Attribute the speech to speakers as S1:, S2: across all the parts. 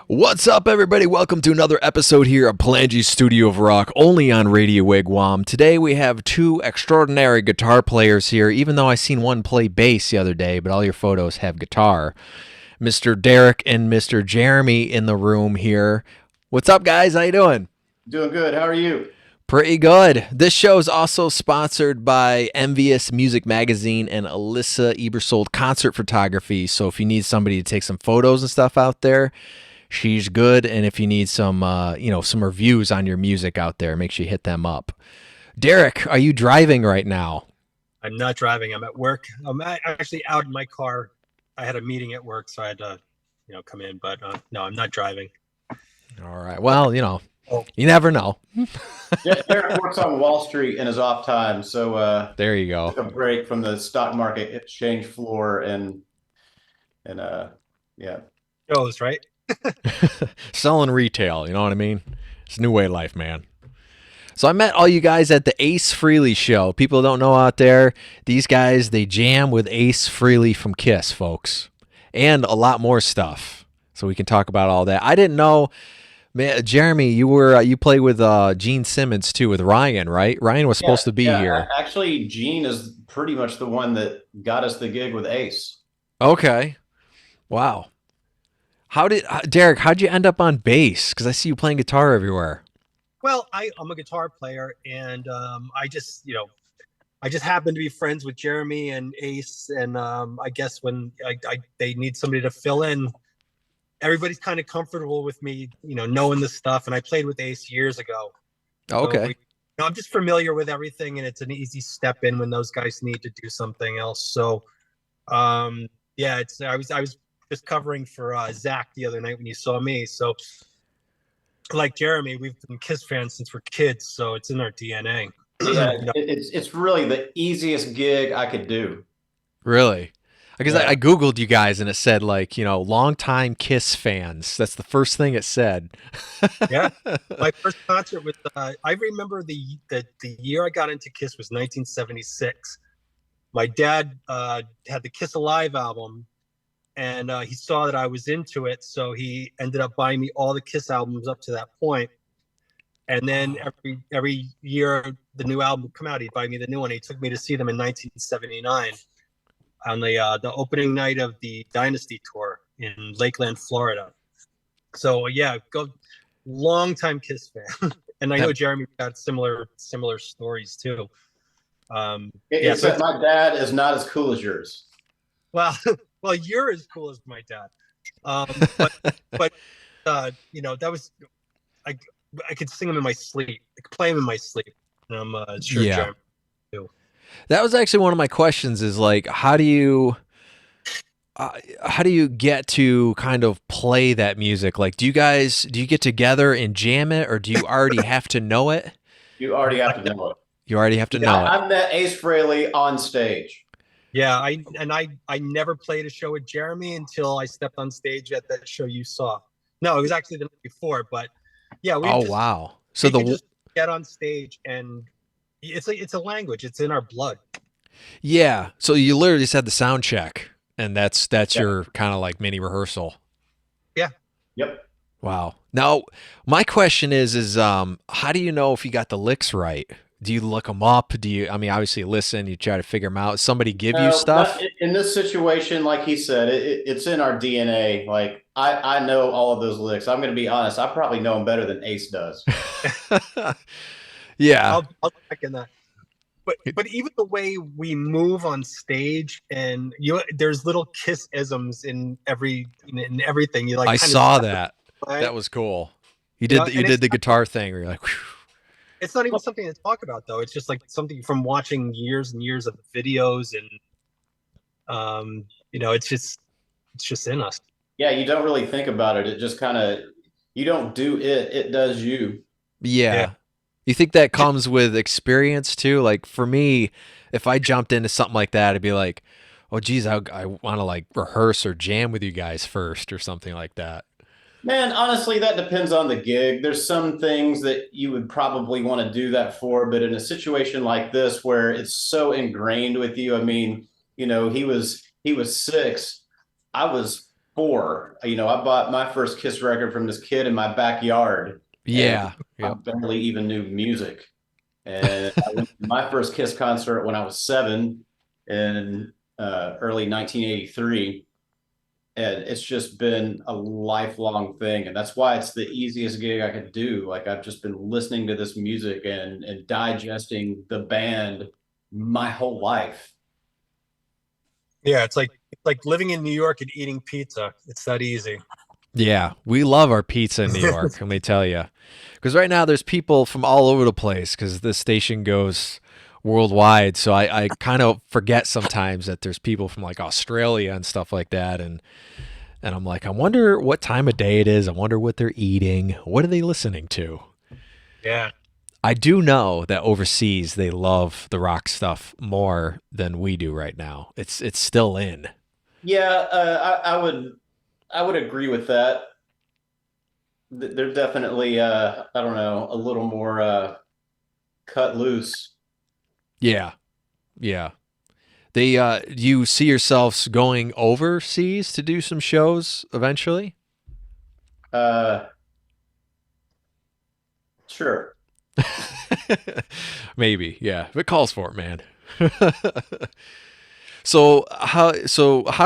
S1: What's up, everybody? Welcome to another episode here of Palangi Studio of Rock, only on Radio Wigwam. Today we have two extraordinary guitar players here, even though I seen one play bass the other day, but all your photos have guitar. Mr. Derek and Mr. Jeremy in the room here. What's up, guys? How you doing?
S2: Doing good. How are you?
S1: Pretty good. This show is also sponsored by Envious Music Magazine and Alyssa Ebersold Concert Photography. So if you need somebody to take some photos and stuff out there, she's good. And if you need some, some reviews on your music out there, make sure you hit them up. Derek, are you driving right now?
S3: I'm not driving. I'm at work. I'm actually out in my car. I had a meeting at work, so I had to, come in. But no, I'm not driving.
S1: All right. Well, you never know.
S2: Yeah, Derek works on Wall Street in his off time, so
S1: there you go.
S2: took a break from the stock market exchange floor and yeah.
S3: Goes right.
S1: Selling retail, you know what I mean? It's a new way of life, man. So I met all you guys at the Ace Frehley show. People don't know out there, these guys, they jam with Ace Frehley from Kiss, folks. And a lot more stuff. So we can talk about all that. I didn't know, man, Jeremy, you played with Gene Simmons too, with Ryan, right? Ryan was supposed to be here.
S2: Actually, Gene is pretty much the one that got us the gig with Ace.
S1: Okay. Wow. Derek, how'd you end up on bass? Because I see you playing guitar everywhere.
S3: Well, I'm a guitar player, and I just happen to be friends with Jeremy and Ace, and I guess when they need somebody to fill in, everybody's kind of comfortable with me, knowing this stuff. And I played with Ace years ago.
S1: Okay.
S3: So I'm just familiar with everything, and it's an easy step in when those guys need to do something else. So, I was just covering for Zach the other night when you saw me. So, like Jeremy, we've been Kiss fans since we're kids, so it's in our DNA.
S2: Yeah, it's really the easiest gig I could do.
S1: Really? Because I Googled you guys and it said, longtime Kiss fans. That's the first thing it said.
S3: Yeah. My first concert was, I remember the year I got into Kiss was 1976. My dad had the Kiss Alive album, and he saw that I was into it. So he ended up buying me all the Kiss albums up to that point. And then every year the new album would come out, he'd buy me the new one. He took me to see them in 1979. On the opening night of the Dynasty tour in Lakeland, Florida. So go long time Kiss fan, and I know Jeremy got similar stories too.
S2: Except my dad is not as cool as yours.
S3: Well, you're as cool as my dad. But that was I could sing them in my sleep. I could play them in my sleep. And I'm sure Jeremy too.
S1: That was actually one of my questions is like, how do you get to kind of play that music? Like, do you get together and jam it, or do you already have to know it?
S2: You already have to know it.
S1: You already have to know it.
S2: I met Ace Frehley on stage.
S3: Yeah, I never played a show with Jeremy until I stepped on stage at that show you saw. No, it was actually the night before, but yeah.
S1: Wow. So
S3: we just get on stage, and it's a language. It's in our blood.
S1: Yeah. So you literally just had the sound check, and that's your kind of like mini rehearsal.
S3: Yeah.
S2: Yep.
S1: Wow. Now, my question is how do you know if you got the licks right? Do you look them up? Obviously listen, you try to figure them out. Somebody give you stuff?
S2: In this situation, like he said, it's in our DNA. Like I know all of those licks. I'm going to be honest. I probably know them better than Ace does.
S1: Yeah.
S3: I'll check in that. But even the way we move on stage, and there's little Kiss isms in everything. You like.
S1: I saw that. That was cool. You did the guitar thing where you're like, whew.
S3: It's not even something to talk about though. It's just like something from watching years and years of videos, and it's just in us.
S2: Yeah, you don't really think about it. It just kind of, you don't do it. It does you.
S1: Yeah. You think that comes with experience too? Like for me, if I jumped into something like that, I'd be like, oh geez, I want to like rehearse or jam with you guys first or something like that.
S2: Man, honestly, that depends on the gig. There's some things that you would probably want to do that for, but in a situation like this where it's so ingrained with you, I mean, he was 6, I was 4. You know, I bought my first Kiss record from this kid in my backyard.
S1: Yeah.
S2: I barely even knew music. And I went to my first Kiss concert when I was 7 in early 1983. And it's just been a lifelong thing. And that's why it's the easiest gig I could do. Like, I've just been listening to this music and digesting the band my whole life.
S3: Yeah, it's like living in New York and eating pizza. It's that easy.
S1: Yeah, we love our pizza in New York, let me tell you. Because right now there's people from all over the place because this station goes worldwide. So I kind of forget sometimes that there's people from like Australia and stuff like that. And I'm like, I wonder what time of day it is. I wonder what they're eating. What are they listening to?
S3: Yeah.
S1: I do know that overseas they love the rock stuff more than we do right now. It's still in.
S2: Yeah, I would agree with that. They're definitely I don't know, a little more cut loose.
S1: Yeah. Yeah. They do you see yourselves going overseas to do some shows eventually?
S2: Sure.
S1: Maybe, yeah. If it calls for it, man. So how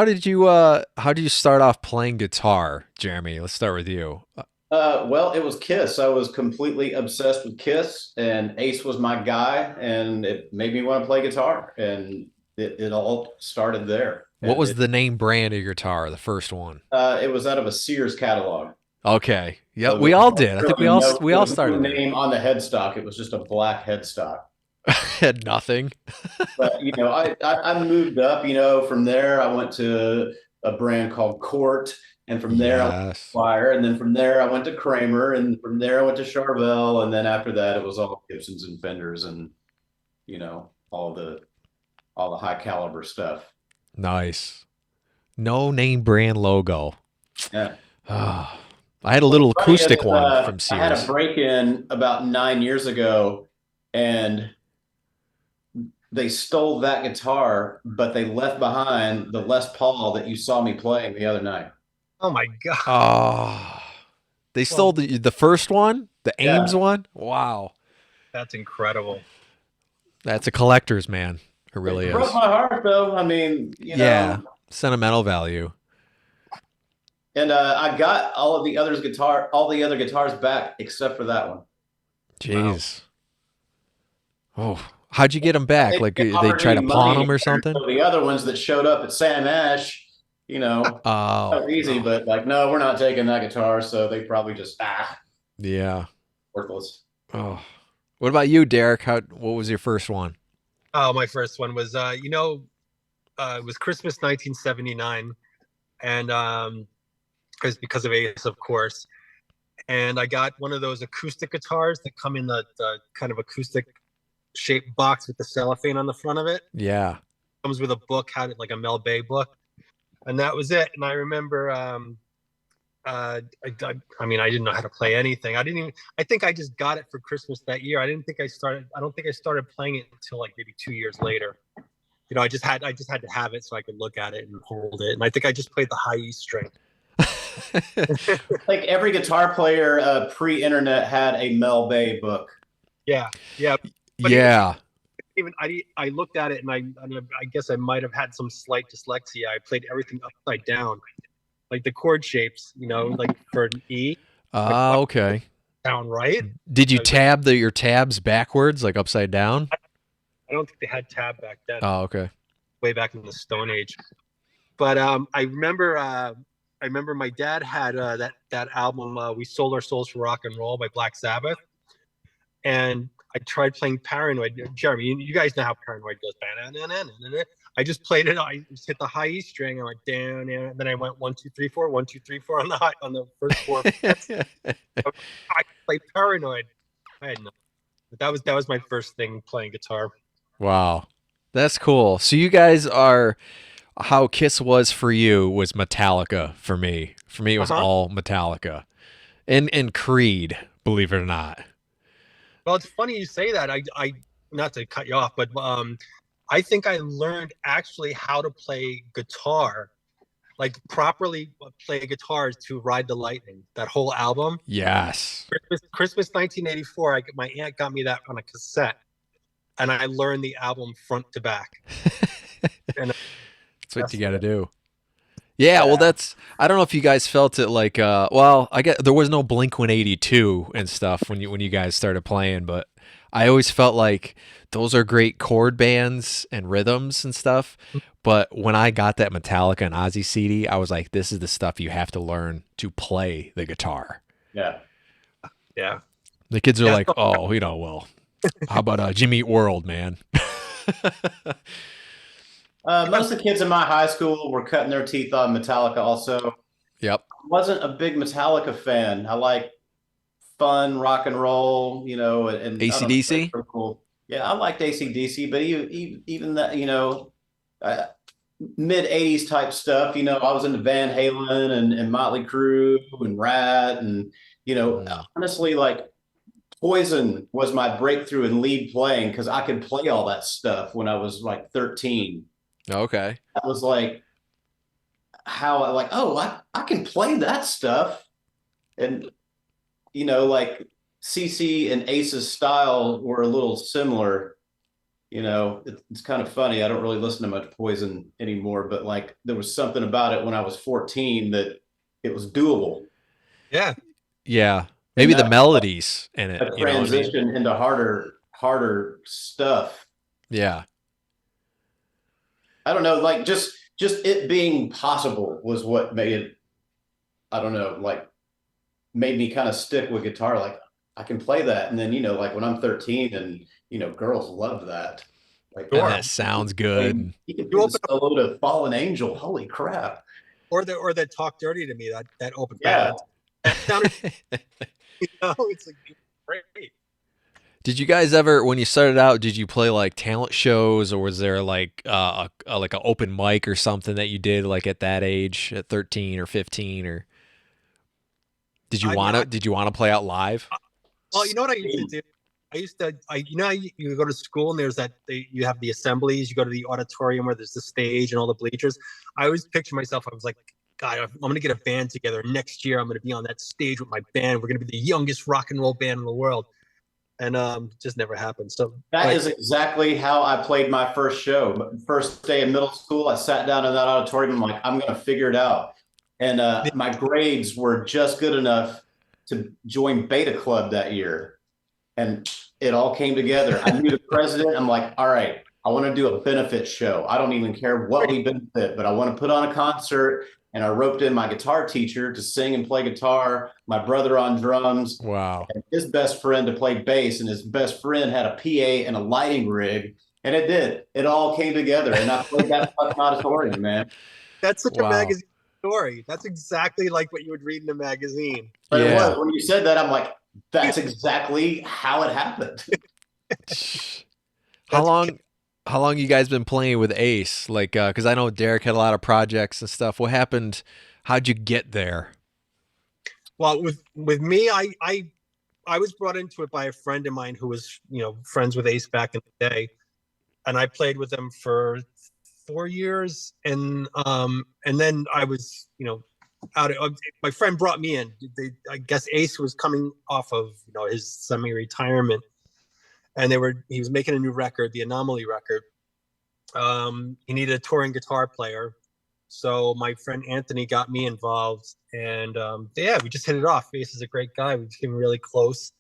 S1: did you start off playing guitar, Jeremy? Let's start with you.
S2: Well, it was Kiss. I was completely obsessed with Kiss, and Ace was my guy, and it made me want to play guitar, and it all started there.
S1: What was the name brand of your guitar, the first one?
S2: It was out of a Sears catalog.
S1: Okay. Yeah,
S2: So
S1: we all did. I think we all
S2: there was
S1: started
S2: no
S1: there.
S2: name on the headstock. It was just a black headstock.
S1: Had nothing.
S2: But you know, I moved up. You know, from there I went to a brand called Court, and from there I went to
S1: Yes.
S2: Fire, and then from there I went to Kramer, and from there I went to Charvel, and then after that it was all Gibsons and Fenders, and you know, all the high caliber stuff.
S1: Nice. No name brand logo.
S2: Yeah.
S1: Ah, I had a little
S2: Funny is,
S1: acoustic one from
S2: I had a
S1: Sears.
S2: break-in about 9 years ago, and they stole that guitar, but they left behind the Les Paul that you saw me playing the other night.
S3: Oh my God.
S1: Oh, they stole the first one, the Ames
S2: Yeah.
S1: one. Wow,
S3: That's incredible.
S1: that's a collector's, man. It really
S2: It
S1: is.
S2: broke my heart, though. I mean, you
S1: Yeah,
S2: know,
S1: sentimental value.
S2: and I got all the other guitars back except for that one.
S1: Jeez. Oh, how'd you get them back? Like they
S2: offered
S1: try
S2: me
S1: to pawn
S2: money,
S1: them or something?
S2: so the other ones that showed up at Sam Ash, you know,
S1: Oh,
S2: that was easy, but like, no, we're not taking that guitar, so they probably just
S1: yeah.
S2: worthless.
S1: Oh, what about you, Derek? What was your first one?
S3: Oh, my first one was it was Christmas 1979, and because of Ace, of course. And I got one of those acoustic guitars that come in the kind of acoustic shaped box with the cellophane on the front of it.
S1: Yeah.
S3: Comes with a book, had it like a Mel Bay book, and that was it. And I remember, I mean, I didn't know how to play anything. I think I just got it for Christmas that year. I don't think I started playing it until like maybe 2 years later. You know, I just had to have it so I could look at it and hold it. And I think I just played the high E string.
S2: Like every guitar player pre-internet had a Mel Bay book.
S3: Yeah. But
S1: Yeah.
S3: even I looked at it, and I guess I might have had some slight dyslexia. I played everything upside down, like the chord shapes, you know, like for an E.
S1: Okay.
S3: Down right.
S1: Did you tab your tabs backwards, like upside down?
S3: I don't think they had tab back then.
S1: Oh, okay.
S3: Way back in the Stone Age. But I remember my dad had that album, We Sold Our Souls for Rock and Roll by Black Sabbath. And I tried playing Paranoid. Jeremy, you guys know how Paranoid goes. I just played it. I just hit the high E string. I went down, and then I went 1, 2, 3, 4, 1, 2, 3, 4 on the first 4. I played Paranoid. I had no. But that was my first thing playing guitar.
S1: Wow. That's cool. So you guys are how Kiss was for you was Metallica for me. For me it was all Metallica. And Creed, believe it or not.
S3: Well, it's funny you say that. I not to cut you off, but I think I learned actually how to play guitar like properly play guitars to Ride the Lightning, that whole album.
S1: Yes.
S3: Christmas 1984, my aunt got me that on a cassette, and I learned the album front to back. And
S1: That's what you got to do. Yeah, well, I don't know if you guys felt it like, well, I guess there was no Blink-182 and stuff when you guys started playing, but I always felt like those are great chord bands and rhythms and stuff. But when I got that Metallica and Ozzy CD, I was like, this is the stuff you have to learn to play the guitar.
S2: Yeah.
S3: Yeah.
S1: The kids are like, oh, well, how about Jimmy Eat World, man?
S2: Most of the kids in my high school were cutting their teeth on Metallica also.
S1: Yep.
S2: I wasn't a big Metallica fan. I like fun rock and roll, and
S1: AC/DC?
S2: cool. Yeah, I liked AC/DC, but even that, mid 80s type stuff, I was into Van Halen and Motley Crue and Rat and, honestly, like Poison was my breakthrough in lead playing because I could play all that stuff when I was like 13.
S1: Okay.
S2: I was like, I can play that stuff. And, like CC and Ace's style were a little similar. It's kind of funny. I don't really listen to much Poison anymore, but like there was something about it when I was 14 that it was doable.
S3: Yeah.
S1: Yeah. Maybe the melodies in it.
S2: Transition into harder stuff.
S1: Yeah.
S2: I don't know, like just it being possible was what made it, I don't know, like made me kind of stick with guitar. Like I can play that. And then, like when I'm 13 and, girls love that. Like
S1: that sounds good.
S2: You can do a solo to Fallen Angel. Holy crap.
S3: Or that Talk Dirty to Me, that open
S2: band.
S3: That sounded, it's like great.
S1: Did you guys ever, when you started out, did you play like talent shows, or was there like like an open mic or something that you did like at that age, at 13 or 15, or did you want to play out live?
S3: Well, you know what I used to do? You go to school and there's you have the assemblies, you go to the auditorium where there's the stage and all the bleachers. I always picture myself, I was like, God, I'm going to get a band together next year. I'm going to be on that stage with my band. We're going to be the youngest rock and roll band in the world. And just never happened. So
S2: that is exactly how I played my first show. First day in middle school, I sat down in that auditorium. I'm like, I'm going to figure it out. And my grades were just good enough to join Beta Club that year. And it all came together. I knew the president. I'm like, all right, I want to do a benefit show. I don't even care what we benefit, but I want to put on a concert. And I roped in my guitar teacher to sing and play guitar, my brother on drums,
S1: wow,
S2: and his best friend to play bass, and his best friend had a PA and a lighting rig, and it did. It all came together, and I played that fucking auditorium, man.
S3: That's such a magazine story. That's exactly like what you would read in a magazine.
S2: But it was, when you said that, I'm like, that's exactly how it happened.
S1: How long you guys been playing with Ace? Like, because I know Derrek had a lot of projects and stuff. What happened? How'd you get there?
S3: Well, with me, I was brought into it by a friend of mine who was, friends with Ace back in the day, and I played with them for 4 years, and then I was, my friend brought me in. I guess Ace was coming off of, his semi-retirement. And he was making a new record, the Anomaly record. He needed a touring guitar player. So my friend Anthony got me involved, and we just hit it off. Ace is a great guy. We became really close.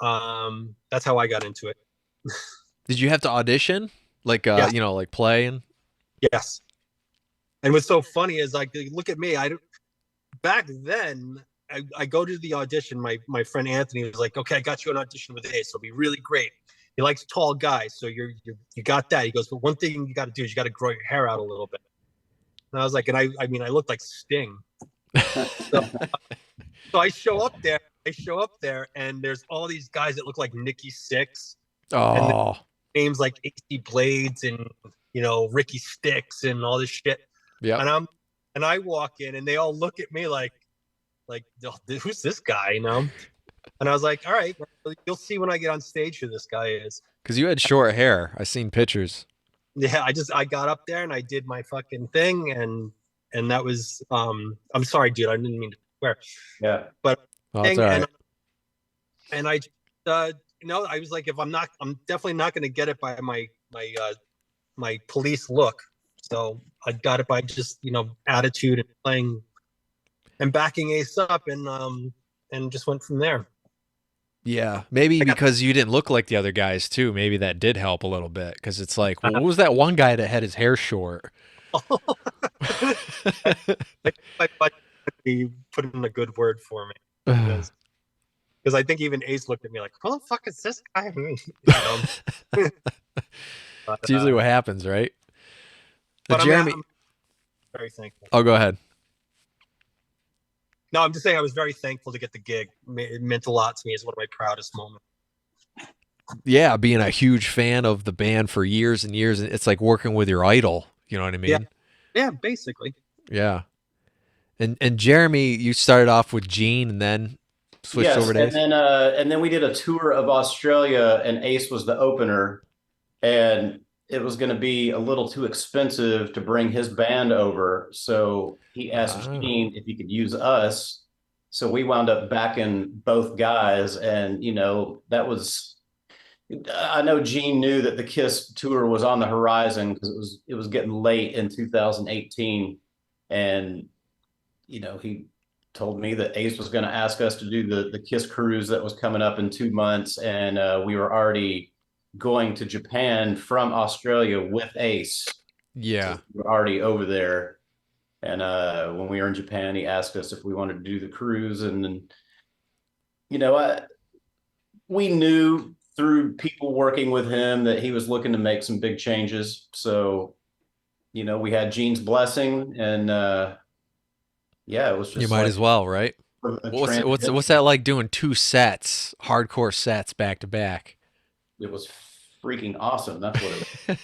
S3: That's how I got into it.
S1: Did you have to audition? Like,
S3: yes.
S1: Like play? And
S3: yes. And what's so funny is, like, look at me. Back then, I go to the audition. My friend Anthony was like, okay, I got you an audition with Ace. It'll be really great. He likes tall guys. So you got that. He goes, but one thing you got to do is you got to grow your hair out a little bit. And I was like, I looked like Sting. So I show up there and there's all these guys that look like Nikki Sixx.
S1: Oh,
S3: and names like AC Blades and, Ricky Sticks and all this shit.
S1: Yeah.
S3: And I walk in and they all look at me like, who's this guy, And I was like, all right, you'll see when I get on stage who this guy is.
S1: Because you had short hair. I seen pictures.
S3: Yeah, I got up there and I did my fucking thing, and and that was I'm sorry, dude, I didn't mean to swear.
S2: Yeah.
S3: But
S1: Oh, it's all right.
S3: and I I was like, if I'm definitely not going to get it by my police look. So I got it by just, attitude and playing and backing Ace up, and just went from there.
S1: Yeah, maybe because you didn't look like the other guys too. Maybe that did help a little bit because it's like, well, what was that one guy that had his hair short?
S3: My buddy put in a good word for me because I think even Ace looked at me like, "Who the fuck is this guy?" But,
S1: It's usually what happens, right?
S3: but
S1: Jeremy,
S3: I'm very thankful.
S1: oh, go ahead.
S3: No, I'm just saying I was very thankful to get the gig. It meant a lot to me. It's one of my proudest moments.
S1: Yeah, being a huge fan of the band for years and years, it's like working with your idol. You know what I mean?
S3: Yeah, basically.
S1: Yeah. And Jeremy, you started off with Gene and then switched over to Ace?
S2: And then we did a tour of Australia, and Ace was the opener, and it was going to be a little too expensive to bring his band over, so he asked Gene if he could use us. So we wound up backing both guys, and that was. I know Gene knew that the Kiss tour was on the horizon because it was getting late in 2018, and he told me that Ace was going to ask us to do the Kiss cruise that was coming up in 2 months, and we were already going to Japan from Australia with Ace.
S1: Yeah.
S2: So we were already over there. And when we were in Japan, he asked us if we wanted to do the cruise. And, we knew through people working with him that he was looking to make some big changes. So, we had Gene's blessing, and it was just
S1: you might as well, right? What's that like doing 2 sets, hardcore sets back to back?
S2: It was freaking awesome. That's what it was.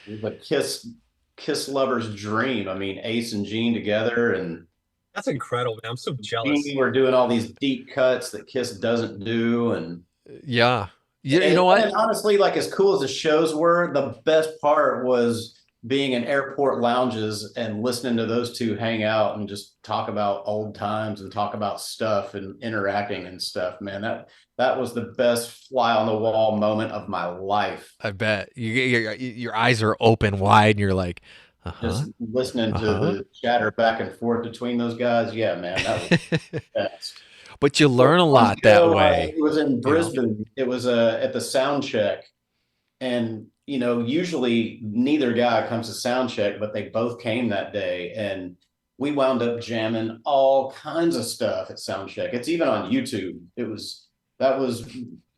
S2: It was a Kiss lover's dream. I mean, Ace and Gene together, and
S3: that's incredible, man. I'm so jealous.
S2: We were doing all these deep cuts that Kiss doesn't do, and
S1: yeah, you know what?
S2: And honestly, like, as cool as the shows were, the best part was being in airport lounges and listening to those two hang out and just talk about old times and talk about stuff and interacting and stuff. Man, that was the best fly on the wall moment of my life.
S1: I bet your eyes are open wide and you're like,
S2: just listening to the chatter back and forth between those guys. Yeah, man, that was the best.
S1: But you learn a lot that way.
S2: It was in Brisbane. It was at the sound check, and usually neither guy comes to sound check, but they both came that day, and we wound up jamming all kinds of stuff at sound check. It's even on YouTube. That was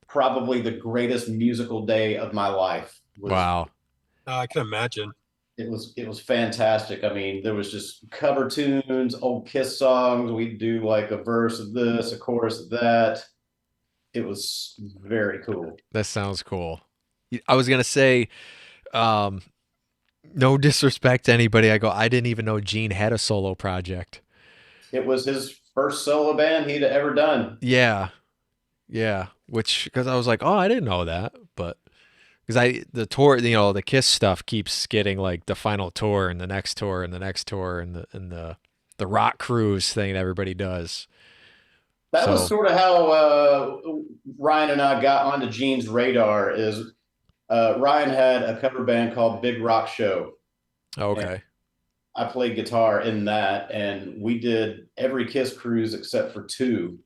S2: probably the greatest musical day of my life.
S1: Wow.
S3: I can imagine.
S2: It was fantastic. I mean, there was just cover tunes, old Kiss songs. We'd do like a verse of this, a chorus of that. It was very cool.
S1: That sounds cool. I was gonna say, no disrespect to anybody. I didn't even know Gene had a solo project.
S2: It was his first solo band he'd ever done.
S1: Yeah. Because I was like, oh, I didn't know that, but because the tour, the Kiss stuff keeps getting like the final tour and the next tour and the next tour and the rock cruise thing that everybody does.
S2: That was sort of how Ryan and I got onto Gene's radar. Is Ryan had a cover band called Big Rock Show.
S1: Okay.
S2: I played guitar in that, and we did every Kiss cruise except for 2.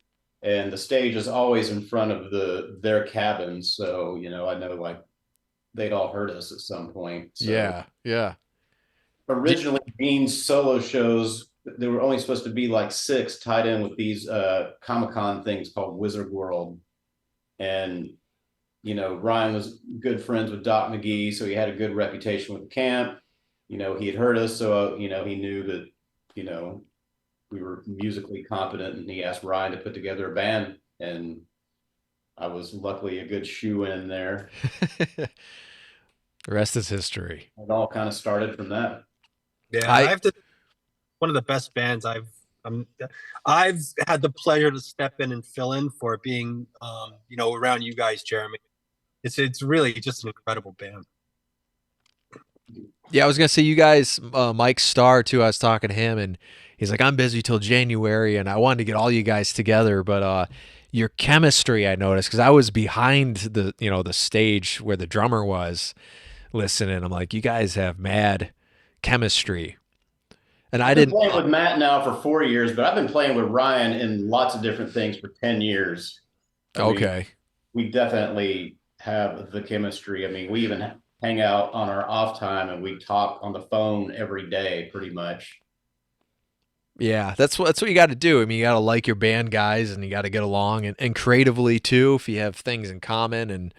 S2: And the stage is always in front of their cabins. So, I know, like, they'd all heard us at some point. So.
S1: Yeah.
S2: Originally, Gene's solo shows, there were only supposed to be like 6 tied in with these Comic-Con things called Wizard World. And, Ryan was good friends with Doc McGee, so he had a good reputation with the camp. He had heard us, so, he knew that, we were musically competent, and he asked Ryan to put together a band, and I was luckily a good shoe-in there.
S1: The rest is history.
S2: It all kind of started from that.
S3: Yeah, I have to. One of the best bands I've had the pleasure to step in and fill in for, being, around you guys, Jeremy. It's really just an incredible band.
S1: Yeah, I was gonna say you guys, Mike Starr too. I was talking to him, and he's like, "I'm busy till January," and I wanted to get all you guys together, but your chemistry, I noticed, because I was behind the stage where the drummer was listening. I'm like, you guys have mad chemistry, and I
S2: I've been
S1: didn't.
S2: playing with Matt now for 4 years, but I've been playing with Ryan in lots of different things for 10 years. I mean,
S1: Okay,
S2: we definitely have the chemistry. I mean, we even hang out on our off time and we talk on the phone every day pretty much.
S1: yeah, that's what you got to do. I mean, you got to like your band guys, and you got to get along, and creatively too, if you have things in common. And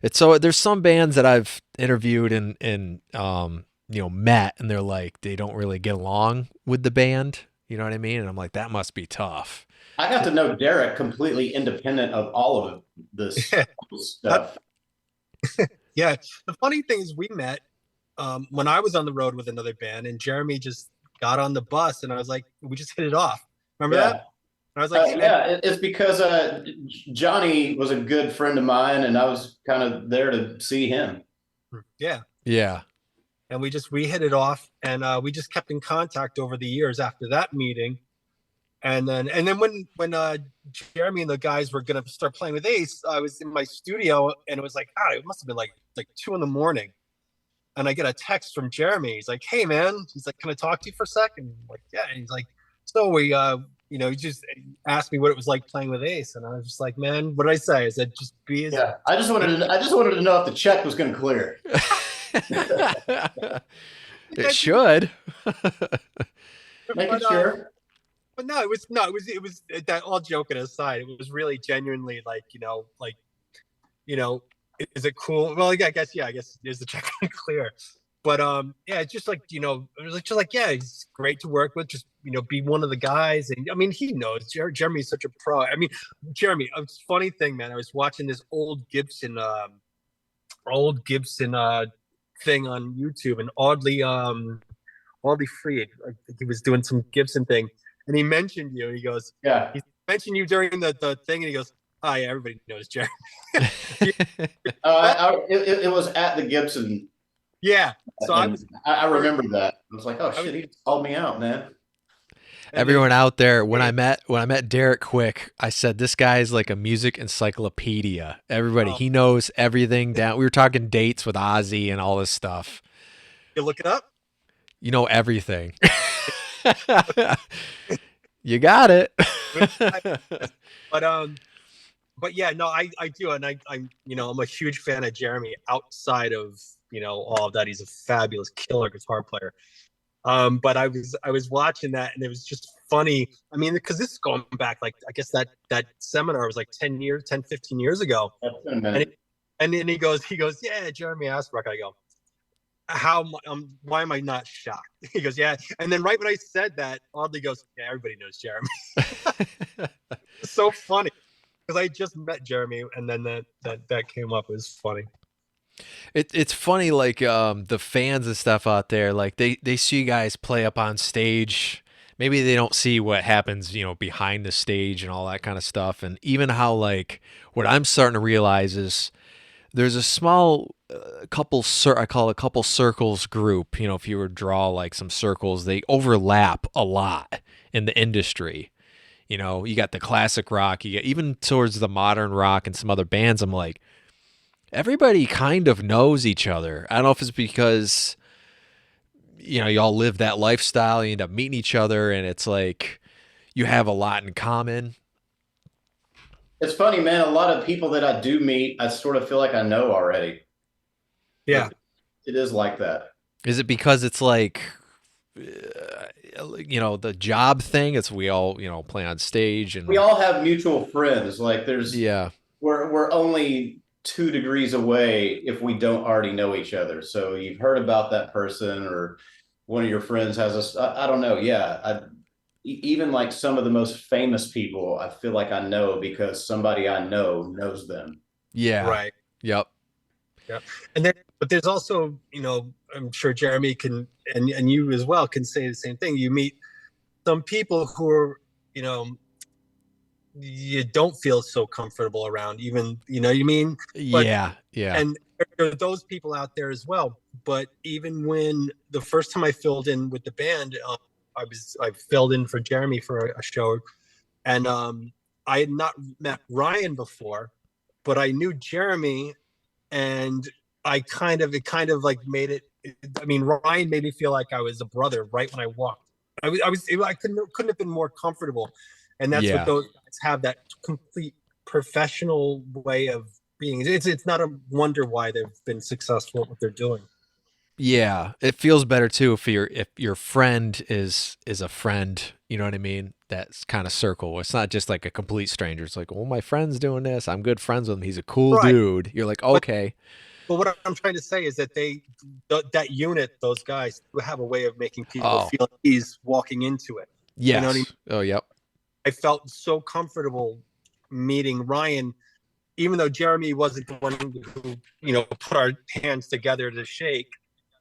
S1: it's so there's some bands that I've interviewed and met, and they're like they don't really get along with the band. You know what I mean? And I'm like, that must be tough.
S2: I got to know Derek completely independent of all of this stuff.
S3: Yeah. The funny thing is we met when I was on the road with another band, and Jeremy just got on the bus, and I was like, we just hit it off. Remember
S2: Yeah.
S3: that? And I was like, hey,
S2: yeah, it's because Johnny was a good friend of mine, and I was kind of there to see him.
S3: yeah.
S1: Yeah.
S3: And we hit it off, and we just kept in contact over the years after that meeting. And then when Jeremy and the guys were gonna start playing with Ace, I was in my studio, and it was like, it must have been like 2 a.m. And I get a text from Jeremy. He's like, "Hey man," he's like, "Can I talk to you for a second?" I'm like, yeah. And he's like, "So we, he just asked me what it was like playing with Ace," and I was just like, "Man, what did I say?" I said, "Just be as."
S2: Yeah, I just wanted to know if the check was going to clear.
S1: It should.
S2: Making sure.
S3: But no, it was that, all joking aside, it was really genuinely like, is it cool? Well, I guess is the check clear? But yeah, it's just like, it was just like, yeah, he's great to work with. Just, be one of the guys. And I mean, he knows Jeremy's such a pro. I mean, Jeremy, a funny thing, man, I was watching this old Gibson thing on YouTube, and Audley Freed, I think he was doing some Gibson thing, and he mentioned you. And he goes,
S2: Yeah,
S3: he mentioned you during the thing, and he goes, "Oh yeah, everybody knows Jeremy."
S2: it was at the Gibson.
S3: Yeah, so
S2: I remember that. I was like, oh shit, he called me out, man.
S1: Everyone out there, when I met Derek Quick, I said this guy is like a music encyclopedia. Everybody, he knows everything down. We were talking dates with Ozzy and all this stuff.
S3: You look it up.
S1: You know everything. You got it.
S3: But yeah, no, I do, and I'm a huge fan of Jeremy. Outside of all of that, he's a fabulous killer guitar player. But I was watching that, and it was just funny. I mean, because this is going back, like, I guess that seminar was like 10, 15 years ago. And then he goes, yeah, Jeremy Asbrock. I go, why am I not shocked? He goes, yeah. And then right when I said that, Audley goes, yeah, everybody knows Jeremy. It's so funny, because I just met Jeremy, and then that came up. It was funny.
S1: It's funny, like the fans and stuff out there, like they see you guys play up on stage. Maybe they don't see what happens, behind the stage and all that kind of stuff. And even how, like, what I'm starting to realize is there's a small I call it couple circles group. If you were to draw like some circles, they overlap a lot in the industry. You got the classic rock, you get even towards the modern rock and some other bands. I'm like, everybody kind of knows each other. I don't know if it's because, you all live that lifestyle, you end up meeting each other, and it's like you have a lot in common.
S2: It's funny, man. A lot of people that I do meet, I sort of feel like I know already.
S3: Yeah.
S2: It is like that.
S1: Is it because it's like, the job thing? It's we all, play on stage, and
S2: we all have mutual friends. Like
S1: yeah,
S2: we're only 2 degrees away if we don't already know each other. So you've heard about that person, or one of your friends has I don't know. Yeah. Even like some of the most famous people, I feel like I know because somebody I know knows them.
S1: Yeah.
S3: Right.
S1: Yep.
S3: Yep. And then, but there's also, I'm sure Jeremy can, and you as well can say the same thing. You meet some people who are, you don't feel so comfortable around, even, you know what I mean?
S1: Yeah.
S3: And are those people out there as well. But even when the first time I filled in with the band, I filled in for Jeremy for a show, and I had not met Ryan before, but I knew Jeremy, and it kind of like made it. I mean, Ryan made me feel like I was a brother right when I walked. I couldn't have been more comfortable, and that's what those guys have, that complete professional way of being. It's not a wonder why they've been successful at what they're doing.
S1: Yeah, it feels better too if your friend is a friend, you know what I mean? That's kind of circle. It's not just like a complete stranger. It's like, well, my friend's doing this. I'm good friends with him. He's a cool dude. You're like, okay.
S3: But what I'm trying to say is that that unit, those guys, have a way of making people feel like he's walking into it.
S1: Yes.
S3: You know what I mean?
S1: Oh, yep.
S3: I felt so comfortable meeting Ryan, even though Jeremy wasn't the one who put our hands together to shake.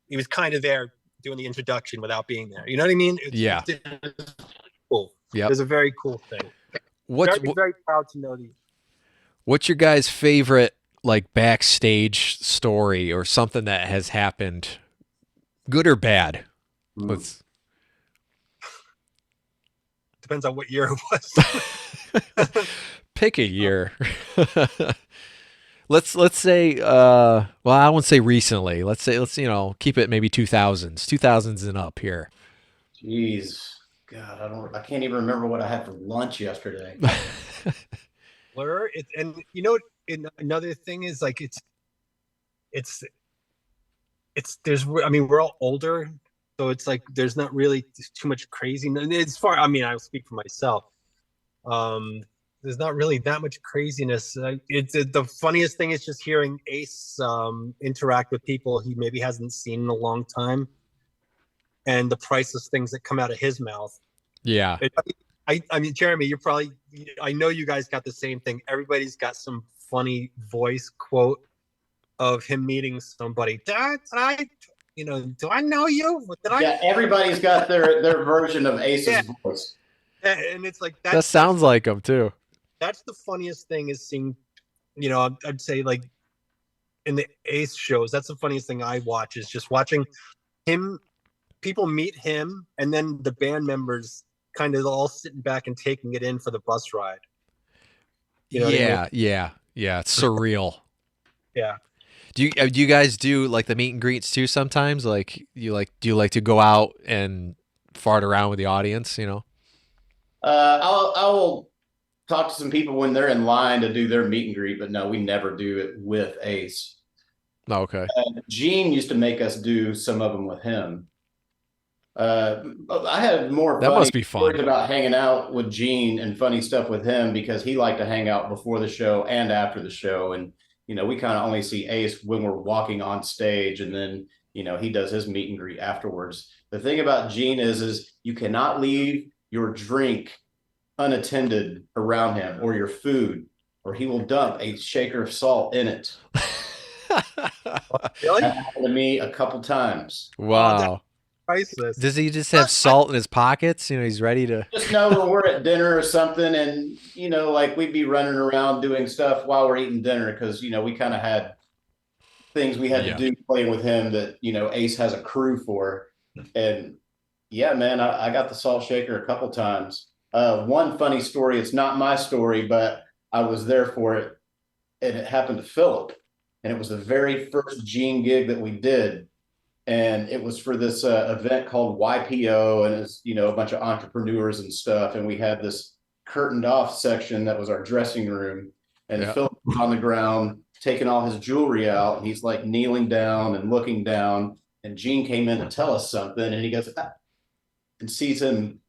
S3: He was kind of there doing the introduction without being there. You know what I mean? It's cool.
S1: Yeah.
S3: It was a very cool thing. Very proud to know these.
S1: What's your guys' favorite like backstage story or something that has happened, good or bad?
S3: Depends on what year it was.
S1: Pick a year. Let's say well, I won't say recently. Let's keep it maybe 2000s and up here.
S2: Jeez, God, I can't even remember what I had for lunch yesterday.
S3: And another thing is like we're all older, so it's like there's not really too much crazy. I'll speak for myself. There's not really that much craziness. The funniest thing is just hearing Ace interact with people he maybe hasn't seen in a long time, and the priceless things that come out of his mouth.
S1: Yeah.
S3: I mean, Jeremy, I know you guys got the same thing. Everybody's got some funny voice quote of him meeting somebody. Do I know you?
S2: Everybody's got their version of Ace's voice.
S3: And it's like
S1: that sounds like him too.
S3: That's the funniest thing, is seeing, I'd say like in the Ace shows, that's the funniest thing I watch, is just watching people meet him, and then the band members kind of all sitting back and taking it in for the bus ride. You know what I mean?
S1: Yeah. It's surreal.
S3: Yeah.
S1: Do you guys do like the meet and greets too sometimes? Do you like to go out and fart around with the audience,
S2: I will talk to some people when they're in line to do their meet and greet, but no, we never do it with Ace.
S1: Oh, okay.
S2: Gene used to make us do some of them with him. I had more
S1: that must be fun
S2: about hanging out with Gene and funny stuff with him, because he liked to hang out before the show and after the show. And, we kind of only see Ace when we're walking on stage, and then, he does his meet and greet afterwards. The thing about Gene is you cannot leave your drink unattended around him, or your food, or he will dump a shaker of salt in it.
S3: Really?
S2: That happened to me a couple times.
S1: Wow.
S3: Priceless.
S1: Does he just have salt in his pockets? He's ready to
S2: just know when we're at dinner or something, and like we'd be running around doing stuff while we're eating dinner, because we kind of had things we had to do playing with him that Ace has a crew for. And yeah, man, I got the salt shaker a couple times. One funny story, it's not my story, but I was there for it, and it happened to Philip, and it was the very first Gene gig that we did. And it was for this event called YPO, and it's, a bunch of entrepreneurs and stuff. And we had this curtained off section that was our dressing room. And Philip was on the ground, taking all his jewelry out. And he's like kneeling down and looking down. And Gene came in to tell us something. And he goes, and sees him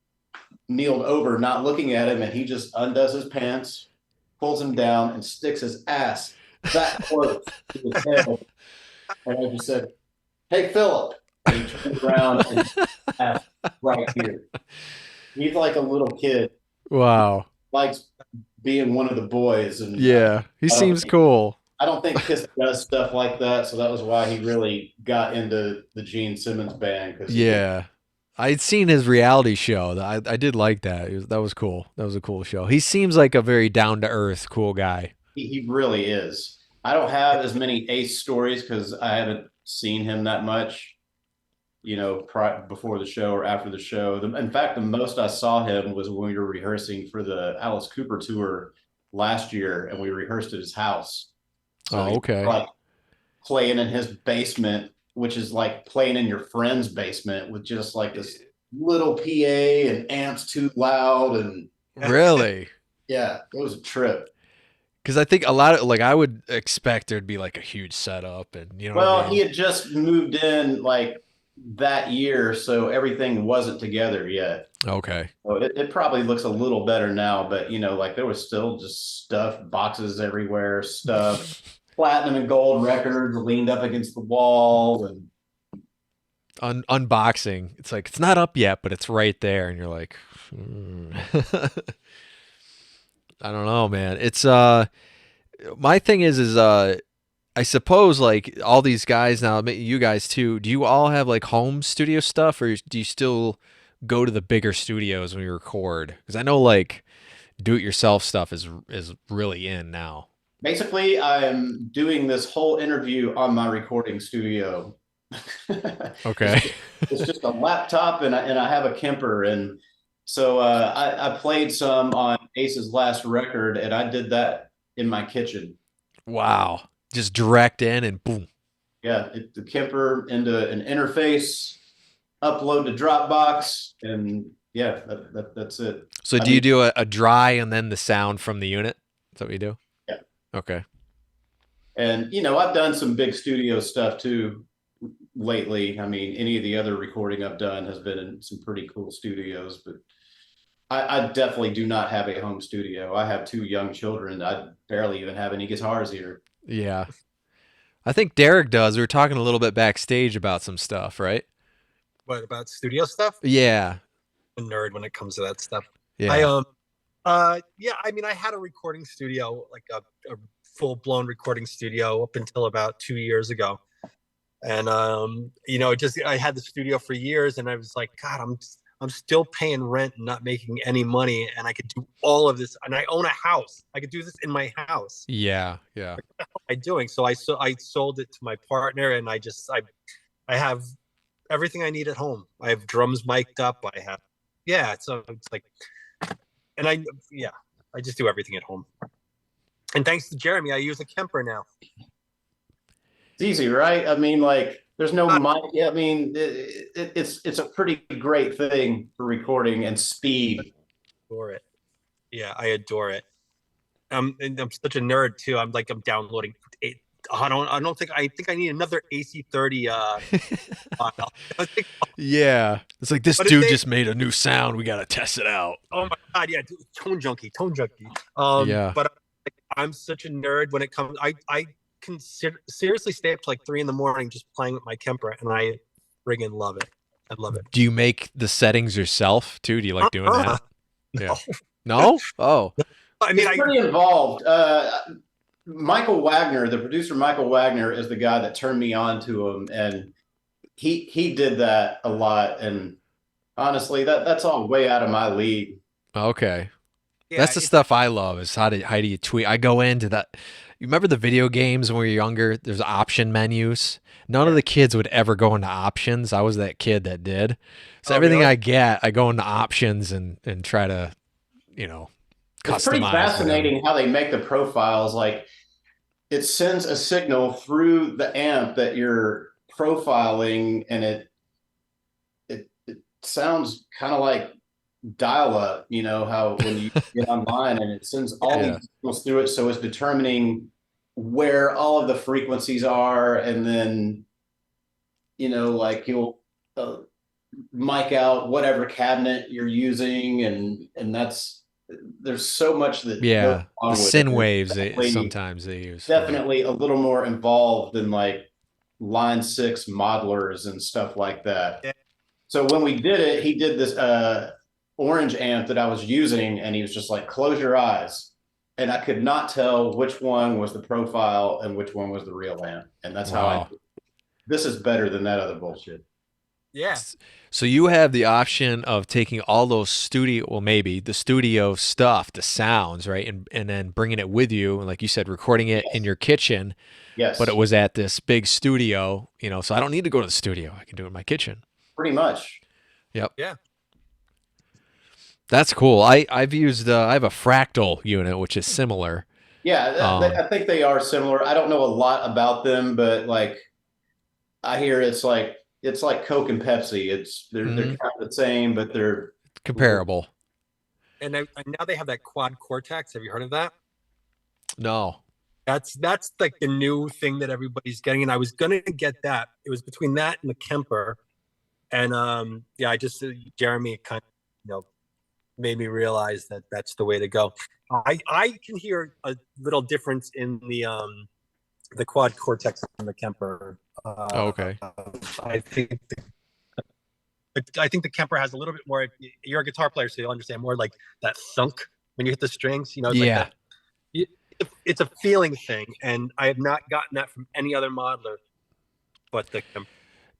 S2: kneeled over, not looking at him. And he just undoes his pants, pulls him down, and sticks his ass that close to his head. And I just said, "Hey, Philip." And he turned around and right here. He's like a little kid.
S1: Wow.
S2: Likes being one of the boys. And
S1: he seems cool.
S2: I don't think Kiss does stuff like that, so that was why he really got into the Gene Simmons band.
S1: I'd seen his reality show. I did like that. That was cool. That was a cool show. He seems like a very down-to-earth, cool guy.
S2: He really is. I don't have as many Ace stories because I haven't seen him that much, before the show or after the show. In fact, the most I saw him was when we were rehearsing for the Alice Cooper tour last year, and we rehearsed at his house. So
S1: Oh,
S2: he
S1: okay.
S2: like playing in his basement, which is like playing in your friend's basement with just like this little PA and amps too loud, and
S1: Really?
S2: yeah, it was a trip.
S1: Because I think a lot of like I would expect there'd be like a huge setup, and you know what I
S2: Well, he
S1: mean.
S2: had just moved in like that year, so everything wasn't together yet.
S1: Okay.
S2: So it probably looks a little better now, but like there was still just stuff, boxes everywhere, stuff, platinum and gold records leaned up against the wall, and
S1: Unboxing. It's like it's not up yet, but it's right there, and you're like, hmm. I don't know, man. It's my thing is I suppose like all these guys now, you guys too. Do you all have like home studio stuff, or do you still go to the bigger studios when you record? Because I know like do-it-yourself stuff is really in now.
S2: basically I'm doing this whole interview on my recording studio.
S1: Okay.
S2: It's just a laptop, and I have a Kemper, and so I played some on Ace's last record, and I did that in my kitchen.
S1: Wow. Just direct in and boom.
S2: Yeah, the Kemper into an interface, upload to Dropbox, and yeah, that's it.
S1: So
S2: I
S1: do you
S2: mean,
S1: do a dry and then the sound from the unit? Is that what you do?
S2: yeah,
S1: Okay.
S2: and I've done some big studio stuff too lately. I mean, any of the other recording I've done has been in some pretty cool studios, but I definitely do not have a home studio. I have two young children. I barely even have any guitars here.
S1: Yeah. I think Derek does. We were talking a little bit backstage about some stuff, right?
S3: What about studio stuff?
S1: Yeah.
S3: I'm a nerd when it comes to that stuff. I
S1: Yeah.
S3: yeah, I mean, I had a recording studio, like a full blown recording studio, up until about 2 years ago. And just I had the studio for years, and I was like, God, I'm still paying rent and not making any money, and I could do all of this, and I own a house. I could do this in my house.
S1: Yeah. Yeah.
S3: I doing so. I sold it to my partner, and I have everything I need at home. I have drums mic'd up. I have So it's like, and I just do everything at home. And thanks to Jeremy, I use a Kemper now.
S2: It's easy, right? I mean, like, there's no mic. I mean, it's a pretty great thing for recording and speed.
S3: Adore it. Yeah, I adore it. And I'm such a nerd too. I'm downloading. I think I need another AC30 file.
S1: Yeah. It's like this
S3: But
S1: dude just made a new sound. We got to test it out.
S3: Oh my God, yeah, dude, tone junkie.
S1: Yeah.
S3: But I'm such a nerd when it comes. I can seriously stay up to like 3 a.m. just playing with my Kemper, and I friggin' love it. I love it.
S1: Do you make the settings yourself too? Do you like doing that?
S3: No.
S1: Yeah. No? Oh.
S3: I mean,
S2: It's pretty involved. Michael Wagner, the producer Michael Wagner, is the guy that turned me on to him, and he did that a lot. And honestly, that's all way out of my league.
S1: Okay.
S3: yeah,
S1: That's the stuff I love is how do you tweak. I go into that. You remember the video games when we were younger? There's option menus. None of the kids would ever go into options. I was that kid that did. So everything
S3: really?
S1: I get, I go into options and try to, customize.
S2: It's pretty fascinating
S1: whatever.
S2: how they make the profiles. Like, it sends a signal through the amp that you're profiling, and it sounds kind of like dial up, how when you get online and it sends all
S1: Yeah.
S2: these signals through it, so it's determining where all of the frequencies are, and then like you'll mic out whatever cabinet you're using, and there's so much that goes
S1: Yeah.
S2: on
S1: The
S2: with
S1: sin
S2: it.
S1: waves
S2: Definitely,
S1: sometimes they use.
S2: definitely a little more involved than like line 6 modelers and stuff like that.
S3: Yeah.
S2: So when we did it, he did this orange amp that I was using, and he was just like, close your eyes. And I could not tell which one was the profile and which one was the real amp. And that's how
S1: Wow.
S2: this is better than that other bullshit.
S3: Yeah.
S1: So you have the option of taking all those maybe the studio stuff, the sounds, right, and then bringing it with you, and like you said, recording it in
S2: Yes.
S1: your kitchen. But it
S2: Yes,
S1: was at this big studio, so I don't need to go to the studio. I can do it in my kitchen.
S2: pretty much.
S1: Yep.
S3: Yeah.
S1: That's cool. I've used I have a fractal unit, which is similar.
S2: Yeah, I think they are similar. I don't know a lot about them, but like I hear it's like Coke and Pepsi. They're
S1: Mhm.
S2: kind of the same, but they're
S1: Comparable.
S3: And now they have that quad cortex. Have you heard of that?
S1: No.
S3: That's like the new thing that everybody's getting. And I was gonna get that. It was between that and the Kemper. And yeah, I just Jeremy kind of made me realize that that's the way to go. I can hear a little difference in the quad cortex and the Kemper.
S1: Oh, okay.
S3: I think the Kemper has a little bit more. You're a guitar player, so you'll understand more like that thunk when you hit the strings. It's like
S1: Yeah.
S3: that. It's a feeling thing, and I have not gotten that from any other modeler but the Kemper.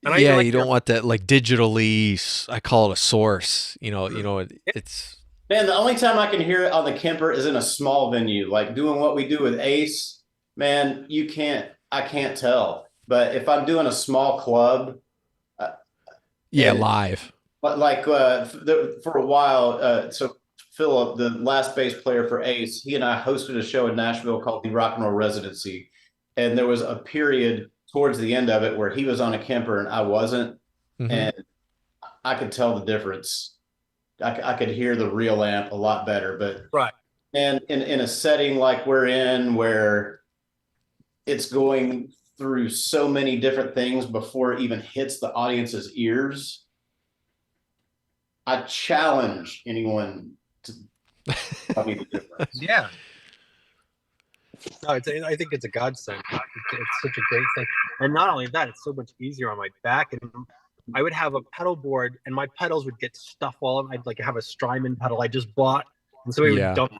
S3: And
S1: Yeah, you don't want that like digitally. I call it a source. It's
S2: man, the only time I can hear it on the Kemper is in a small venue, like doing what we do with Ace. Man, I can't tell. But if I'm doing a small club,
S1: yeah,
S2: and
S1: live.
S2: like for a while, so Philip, the last bass player for Ace, he and I hosted a show in Nashville called the Rock and Roll Residency, and there was a period towards the end of it where he was on a Kemper and I wasn't,
S1: Mhm.
S2: and I could tell the difference. I could hear the real amp a lot better, but
S3: right.
S2: And in a setting like we're in, where it's going through so many different things before it even hits the audience's ears, I challenge anyone to tell me the difference.
S3: Yeah. No, I think it's a godsend. It's such a great thing. And not only that, it's so much easier on my back. And I would have a pedal board and my pedals would get stuff all over. I'd like have a Strymon pedal I just bought. And so we would dump,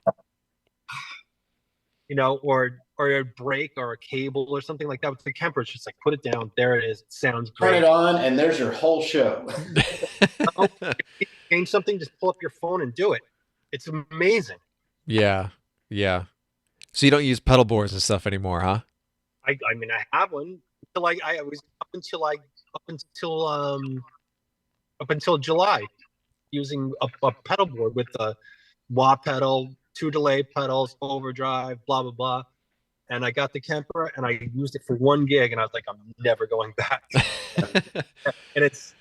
S3: or a break or a cable or something like that. With the Kemper, it's just like, put it down. There it is. It sounds great.
S2: Turn it on and there's your whole show.
S3: Change something, just pull up your phone and do it. It's amazing.
S1: Yeah. Yeah. So you don't use pedal boards and stuff anymore, huh?
S3: I mean, I have one until I was up until July, using a pedal board with a wah pedal, 2 delay pedals, overdrive, blah blah blah. And I got the Kemper and I used it for 1 gig, and I was like, I'm never going back. And it's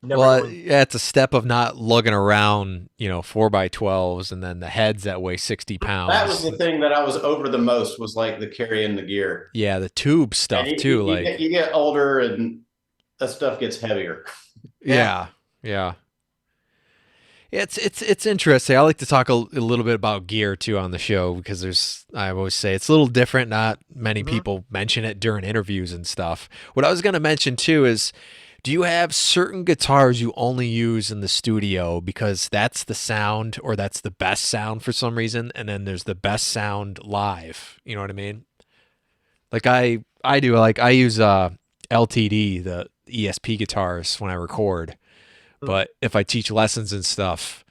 S1: it's a step of not lugging around 4x12s and then the heads that weigh 60 pounds.
S2: That was the thing that I was over the most, was like the carrying the gear.
S1: Yeah, the tube stuff too.
S2: You get older and that stuff gets heavier.
S1: Yeah. It's interesting. I like to talk a little bit about gear too on the show, because I always say it's a little different. Not many people mention it during interviews and stuff. What I was going to mention too is, do you have certain guitars you only use in the studio because that's the sound, or that's the best sound for some reason, and then there's the best sound live? You know what I mean? Like I do. Like I use LTD, the ESP guitars, when I record. But if I teach lessons and stuff,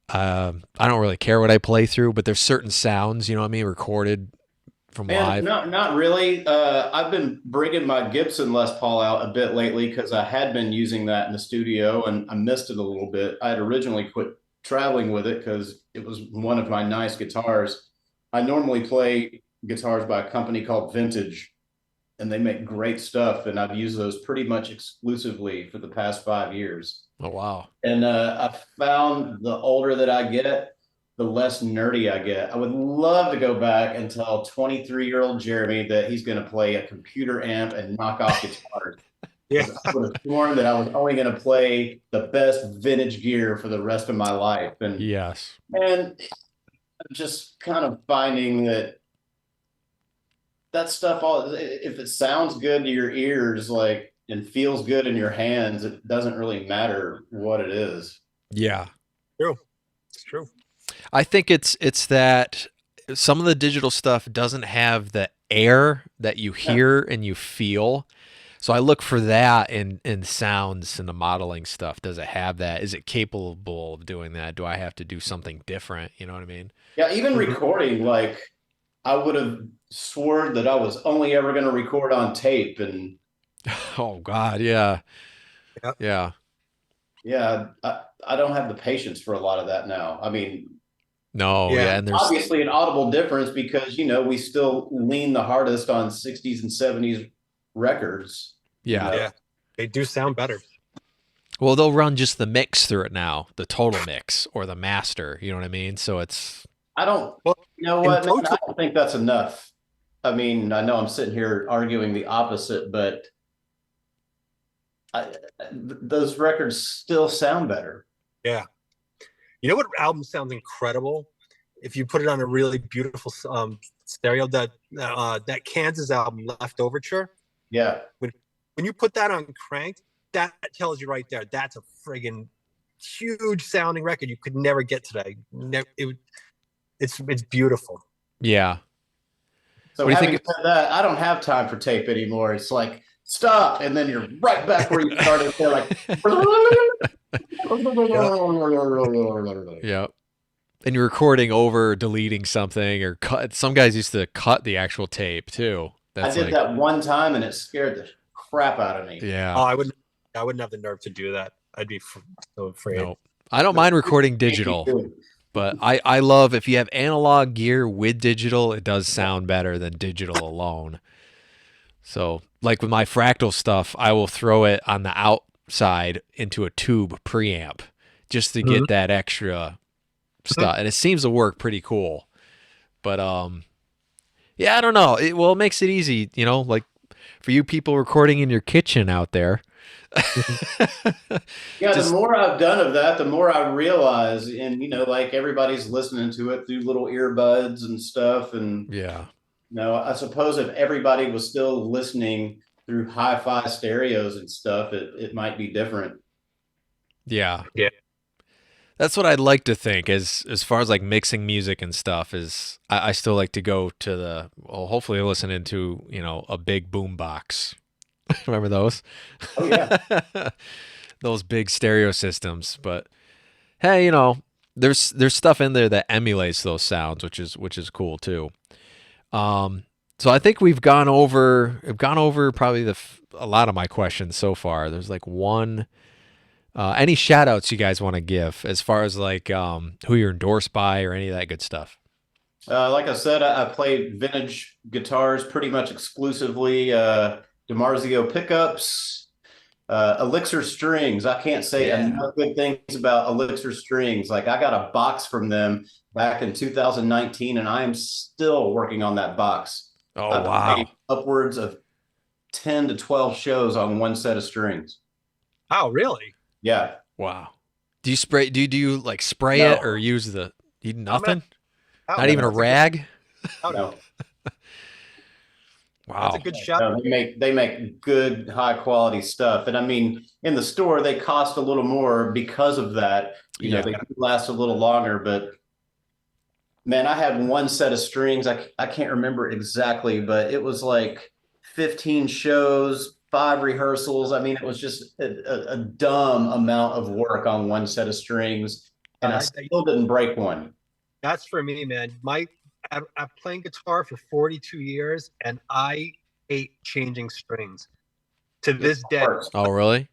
S1: I don't really care what I play through. But there's certain sounds, recorded from live.
S2: Not really. I've been bringing my Gibson Les Paul out a bit lately because I had been using that in the studio and I missed it a little bit. I had originally quit traveling with it because it was one of my nice guitars. I normally play guitars by a company called Vintage, and they make great stuff, and I've used those pretty much exclusively for the past 5 years.
S1: Oh, wow.
S2: And I found the older that I get, the less nerdy I get. I would love to go back and tell 23-year-old Jeremy that he's going to play a computer amp and knock off guitars.
S3: Yeah.
S2: I would have sworn that I was only going to play the best vintage gear for the rest of my life. And
S1: yes.
S2: And just kind of finding that stuff, if it sounds good to your ears, like, and feels good in your hands, it doesn't really matter what it is.
S1: Yeah.
S3: It's true.
S1: I think it's that some of the digital stuff doesn't have the air that you hear and you feel. So I look for that in sounds and the modeling stuff. Does it have that? Is it capable of doing that? Do I have to do something different? You know what I mean?
S2: Yeah, even recording, like I would have sworn that I was only ever going to record on tape, and
S1: Oh God, yeah,
S3: Yep.
S1: yeah.
S2: yeah, I don't have the patience for a lot of that now. I mean,
S1: No,
S3: Yeah.
S1: yeah, and there's
S2: obviously an audible difference because we still lean the hardest on 60s and 70s records.
S1: yeah.
S3: Yeah. They do sound better.
S1: Well, they'll run just the mix through it now, the total mix or the master. You know what I mean? So it's
S2: I don't,
S3: Well,
S2: you know
S3: in
S2: what,
S3: Pro
S2: man, I don't think that's enough. I mean, I know I'm sitting here arguing the opposite, but those records still sound better.
S3: Yeah. You know what album sounds incredible? If you put it on a really beautiful stereo, that Kansas album, Left Overture.
S2: Yeah.
S3: When you put that on cranked, that tells you right there that's a friggin' huge sounding record you could never get today. It's beautiful.
S1: yeah.
S2: So
S1: What do you
S2: having
S1: think?
S2: said that, I don't have time for tape anymore. It's like stop, and then you're right back where you started. They're like,
S1: Yeah. And you're recording over deleting something or cut. Some guys used to cut the actual tape too.
S2: I did that one time, and it scared the crap out of me.
S1: Yeah.
S3: Oh, I wouldn't have the nerve to do that. I'd be so afraid.
S1: No. I don't mind recording digital, but I love if you have analog gear with digital, it does sound better than digital alone. So, like with my fractal stuff, I will throw it on the outside into a tube preamp just to get that extra stuff, and it seems to work pretty cool. But yeah, I don't know. It makes it easy, like for you people recording in your kitchen out there.
S2: Yeah, the more I've done of that, the more I realize, and like everybody's listening to it through little earbuds and stuff, and
S1: Yeah.
S2: I suppose if everybody was still listening through hi-fi stereos and stuff, it might be different.
S1: Yeah.
S3: Yeah.
S1: That's what I'd like to think as far as like mixing music and stuff is I still like to go to hopefully listening to, a big boom box. Remember those?
S2: Oh yeah.
S1: Those big stereo systems. But hey, there's stuff in there that emulates those sounds, which is cool too. So I think we've gone over probably a lot of my questions so far. There's like one. Any shout outs you guys want to give as far as like who you're endorsed by or any of that good stuff?
S2: Like I said, I play vintage guitars pretty much exclusively. DiMarzio pickups, Elixir strings. I can't say enough good things about Elixir strings. Like I got a box from them back in 2019, and I am still working on that box.
S1: Oh,
S2: I've
S1: wow.
S2: played upwards of 10 to 12 shows on one set of strings.
S3: Oh, really?
S2: Yeah.
S1: Wow. Do you spray? Do you like spray
S2: No.
S1: it or use nothing?
S3: Oh,
S1: Not even a rag?
S2: No.
S1: Wow.
S3: That's a good shot.
S2: No, they make good high quality stuff, and I mean in the store they cost a little more because of that. They do last a little longer, but man, I had one set of strings. I can't remember exactly, but it was like 15 shows, 5 rehearsals. I mean, it was just a dumb amount of work on one set of strings, and I still didn't break one.
S3: That's for me, man. I've playing guitar for 42 years, and I hate changing strings to this day.
S1: Oh, really?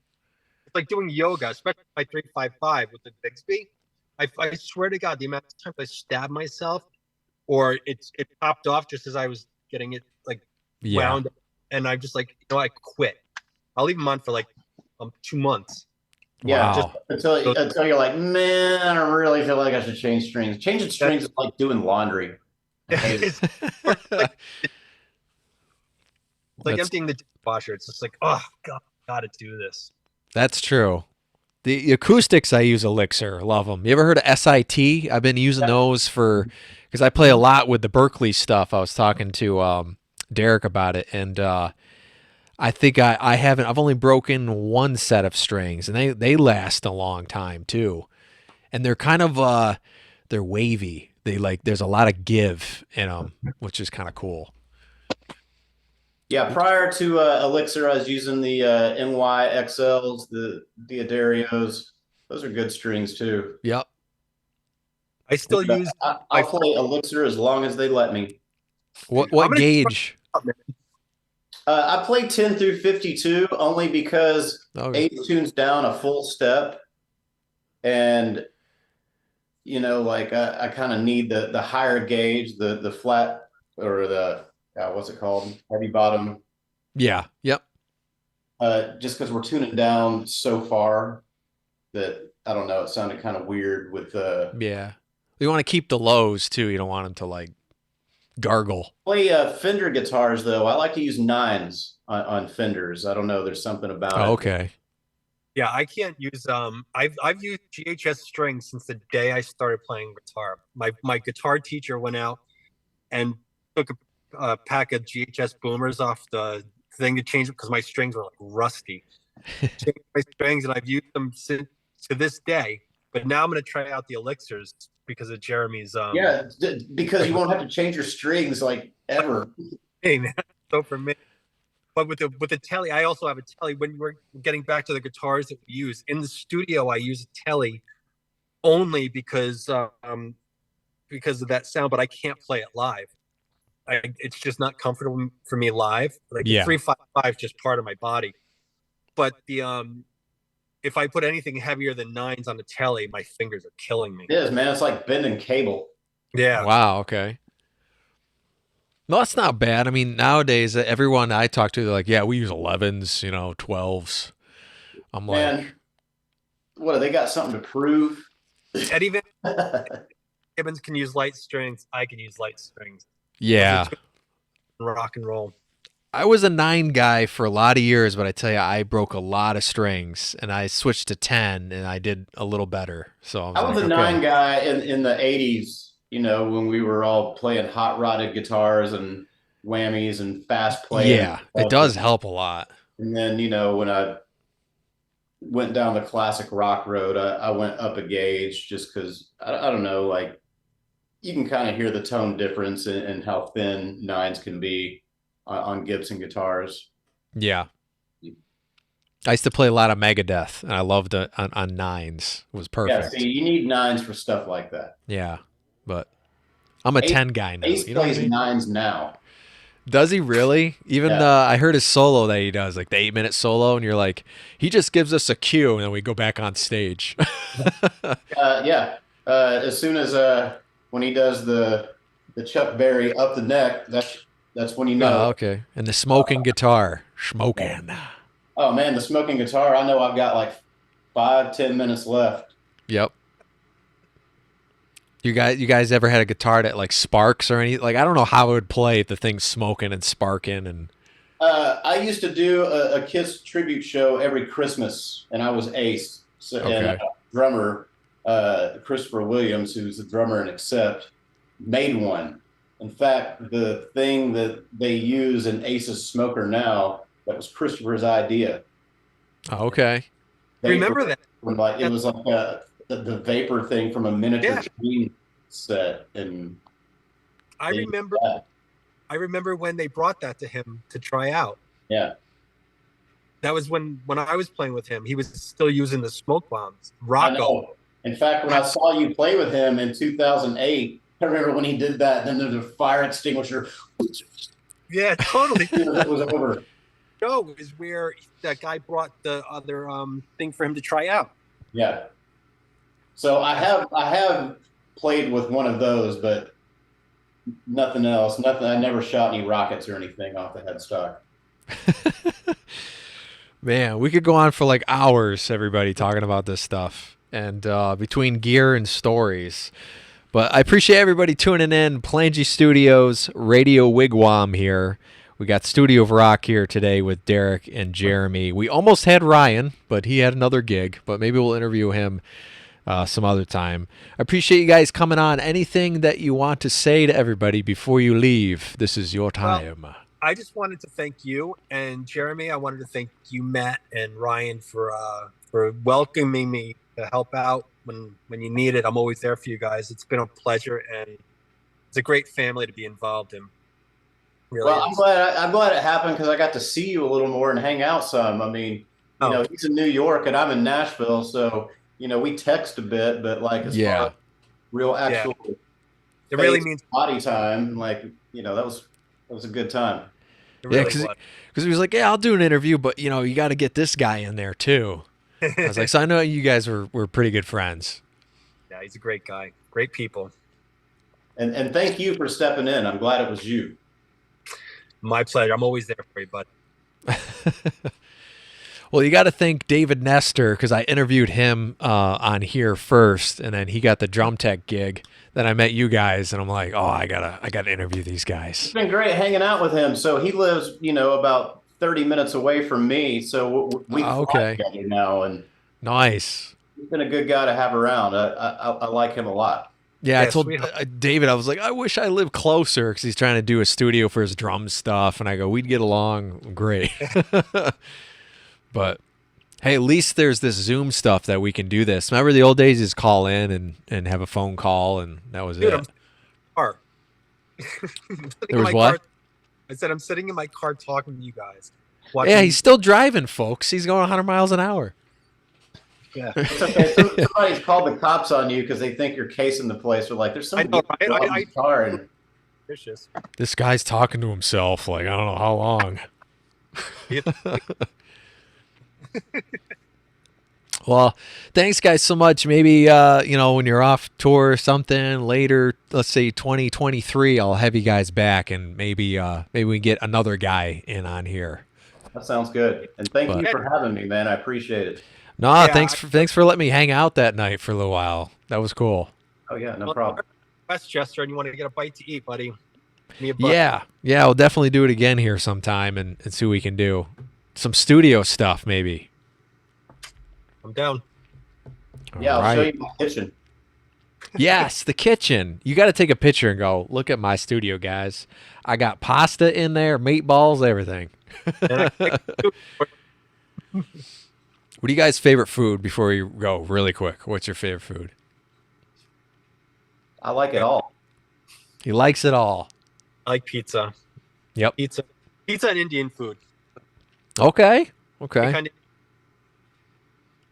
S3: It's like doing yoga, especially my 355 with the Bixby. I swear to God, the amount of times I stabbed myself, or it popped off just as I was getting it like wound up, and I'm just like, I quit. I'll leave them on for like 2 months.
S2: Yeah,
S1: Wow.
S2: just until you're like, man, I really feel like I should change strings. Changing strings is like doing laundry.
S3: It's like emptying the dishwasher. It's just like, oh God, gotta do this.
S1: That's true. The acoustics I use Elixir, love them. You ever heard of SIT? I've been using those because I play a lot with the Berkeley stuff. I was talking to Derrek about it, and I think I've only broken one set of strings, and they last a long time too. And they're kind of they're wavy. There's a lot of give in them, which is kind of cool.
S2: Yeah, prior to Elixir, I was using the NY XLs, the Diodarios. Those are good strings too.
S1: Yep.
S3: I still use my.
S2: I'll play Elixir as long as they let me.
S1: What
S3: I'm gonna
S1: gauge?
S2: I play 10 through 52 only because
S1: Okay.
S2: 8 tunes down a full step, and like I kind of need the higher gauge, the flat or the what's it called, heavy bottom.
S1: Yeah. Yep.
S2: Just because we're tuning down so far that I don't know, it sounded kind of weird with
S1: Yeah. You want to keep the lows too. You don't want them to like gargle.
S2: play Fender guitars though. I like to use nines on Fenders. I don't know, there's something about
S1: Oh,
S2: it.
S1: okay.
S3: Yeah, I can't use I've used GHS strings since the day I started playing guitar. My guitar teacher went out and took a pack of GHS boomers off the thing to change it because my strings were like rusty. Changed my strings, and I've used them since to this day. But now I'm going to try out the elixirs because of Jeremy's
S2: Yeah, because you won't have to change your strings like ever.
S3: thing. So for me, but with the telly, I also have a telly. When we're getting back to the guitars that we use in the studio, I use a telly only because of that sound, but I can't play it live. It's just not comfortable for me live. Like
S1: Yeah.
S3: 355 is just part of my body. But the if I put anything heavier than nines on the telly, my fingers are killing me.
S2: It is, man. It's like bending cable.
S3: Yeah.
S1: Wow. Okay. No, that's not bad. I mean, nowadays, everyone I talk to, they're like, yeah, we use 11s, 12s. I'm like,
S2: Man, what do they got something to prove?
S3: Eddie Van Gibbons can use light strings. I can use light strings.
S1: yeah.
S3: Rock and roll.
S1: I was a 9 guy for a lot of years, but I tell you, I broke a lot of strings, and I switched to 10, and I did a little better. So
S2: I was
S1: like,
S2: a
S1: okay.
S2: 9 guy in the 80s, when we were all playing hot rodded guitars and whammies and fast playing.
S1: Yeah, it does help a lot.
S2: And then, when I went down the classic rock road, I went up a gauge just because, I don't know, like you can kind of hear the tone difference in how thin 9s can be on Gibson guitars.
S1: Yeah. I used to play a lot of Megadeth, and I loved it on 9s. It was perfect.
S2: Yeah, see, you need 9s for stuff like that.
S1: Yeah, but I'm a 10 guy now.
S2: Ace
S1: You know what I
S2: plays
S1: mean?
S2: 9s now.
S1: Does he really? Even
S2: Yeah.
S1: I heard his solo that he does, like the 8-minute solo, and you're like, he just gives us a cue, and then we go back on stage.
S2: Yeah. As soon as when he does the Chuck Berry up the neck, that's when you know.
S1: Oh, okay. And the smoking guitar, smoking.
S2: Oh man, the smoking guitar. I know I've got like 5-10 minutes left.
S1: Yep. You guys ever had a guitar that like sparks or anything? Like I don't know how it would play if the thing's smoking and sparking and.
S2: I used to do a Kiss tribute show every Christmas, and I was Ace. So,
S1: Okay.
S2: And drummer Christopher Williams, who's the drummer in Accept, made one. In fact, the thing that they use in Ace's Smoker now, that was Christopher's idea.
S1: Oh, okay.
S3: Remember that?
S2: Like it was like the vapor thing from a miniature train set, and
S3: I remember when they brought that to him to try out.
S2: Yeah,
S3: that was when I was playing with him. He was still using the smoke bombs. Rocco.
S2: In fact, when I saw you play with him in 2008, I remember when he did that. Then there's a fire extinguisher.
S3: Yeah, totally.
S2: It was over.
S3: Show is where that guy brought the other thing for him to try out.
S2: Yeah. So I have played with one of those, but nothing else. Nothing. I never shot any rockets or anything off the headstock.
S1: Man, we could go on for like hours, everybody, talking about this stuff, and between gear and stories. But I appreciate everybody tuning in. Palangi Studios, Radio Wigwam here. We got Studio of Rock here today with Derek and Jeremy. We almost had Ryan, but he had another gig. But maybe we'll interview him some other time. I appreciate you guys coming on. Anything that you want to say to everybody before you leave? This is your time.
S3: Well, I just wanted to thank you and Jeremy. I wanted to thank you, Matt and Ryan, for welcoming me to help out when you need it. I'm always there for you guys. It's been a pleasure, and it's a great family to be involved in. Really
S2: Well,
S3: is.
S2: I'm glad it happened because I got to see you a little more and hang out some. I mean, he's in New York and I'm in Nashville, so we text a bit, but like as far
S1: Yeah.
S2: as real
S3: Yeah.
S2: actual
S3: It really
S2: face
S3: means
S2: body time, like that was a good time.
S3: it
S1: Yeah,
S3: really was.
S1: because he was like, yeah, I'll do an interview, but you got to get this guy in there too. I was like, so I know you guys were pretty good friends.
S3: Yeah, he's a great guy. Great people.
S2: And thank you for stepping in. I'm glad it was you.
S3: My pleasure. I'm always there for you, bud.
S1: Well, you got to thank David Nestor because I interviewed him on here first, and then he got the drum tech gig. Then I met you guys, and I'm like, oh, I gotta interview these guys.
S2: It's been great hanging out with him. So he lives, about 30 minutes away from me. So we fly together now, and
S1: nice.
S2: He's been a good guy to have around. I like him a lot.
S1: Yeah, I told
S3: sweetheart.
S1: David, I was like, I wish I lived closer because he's trying to do a studio for his drum stuff, and I go, we'd get along great. But hey, at least there's this Zoom stuff that we can do this. Remember the old days? Is call in and have a phone call, and that was
S3: Dude,
S1: it.
S3: Car.
S1: There was what?
S3: I said I'm sitting in my car talking to you guys.
S1: Yeah, he's still driving, folks. He's going 100 miles an hour.
S3: Yeah.
S2: It's okay. Somebody's called the cops on you because they think you're casing the place. They're like, there's somebody in the car. And
S3: Vicious.
S1: This guy's talking to himself like, I don't know how long. Well, thanks guys so much. Maybe when you're off tour or something later, let's say 2023, I'll have you guys back, and maybe we get another guy in on here.
S2: That sounds good. And thank you for having me, man. I appreciate it.
S1: No, yeah, thanks for letting me hang out that night for a little while. That was cool.
S2: Oh yeah, no problem.
S3: Westchester, and you want to get a bite to eat, buddy?
S1: Yeah, we'll definitely do it again here sometime and see what we can do. Some studio stuff, maybe.
S3: I'm down.
S2: Yeah, I'll show you my kitchen.
S1: Yes, the kitchen. You got to take a picture and go, look at my studio, guys. I got pasta in there, meatballs, everything. What do you guys' favorite food before you go really quick? What's your favorite food?
S2: I like it all.
S1: He likes it all.
S3: I like pizza.
S1: Yep.
S3: Pizza and Indian food.
S1: Okay.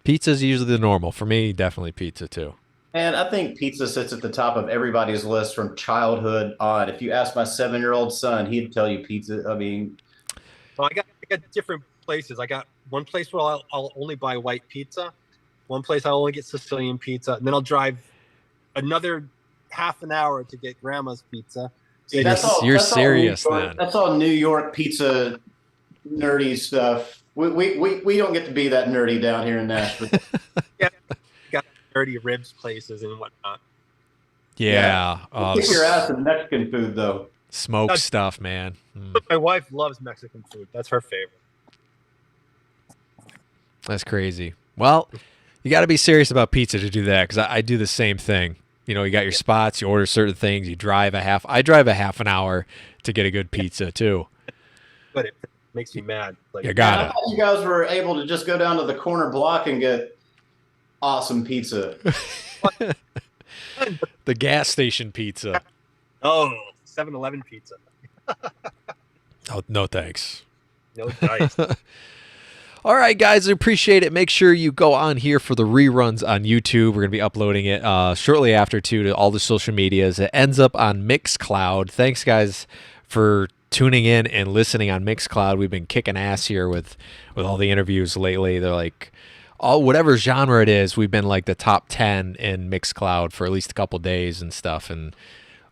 S1: Pizza's usually the normal. For me, definitely pizza too.
S2: And I think pizza sits at the top of everybody's list from childhood on. If you ask my 7-year-old son, he'd tell you pizza. I mean,
S3: well, I got different places. I got one place where I'll only buy white pizza. One place I'll only get Sicilian pizza, and then I'll drive another half an hour to get grandma's pizza.
S1: You're serious, then.
S2: That's all New York pizza nerdy stuff. We don't get to be that nerdy down here in Nashville.
S3: Yeah, got dirty ribs places and whatnot.
S1: Yeah.
S2: Kick your ass in Mexican food, though.
S1: Smoked stuff, man.
S3: My wife loves Mexican food. That's her favorite.
S1: That's crazy. Well, you got to be serious about pizza to do that, because I do the same thing. You got your spots, you order certain things, I drive a half an hour to get a good pizza too.
S3: But it makes me mad. Like,
S1: you got
S2: I thought you guys were able to just go down to the corner block and get awesome pizza.
S1: The gas station pizza.
S3: Oh, 7-Eleven pizza.
S1: Oh, no thanks.
S3: No dice.
S1: All right, guys, I appreciate it. Make sure you go on here for the reruns on YouTube. We're going to be uploading it shortly after, too, to all the social medias. It ends up on Mixcloud. Thanks, guys, for tuning in and listening on Mixcloud. We've been kicking ass here with all the interviews lately. They're like, whatever genre it is, we've been like the top 10 in Mixcloud for at least a couple days and stuff. And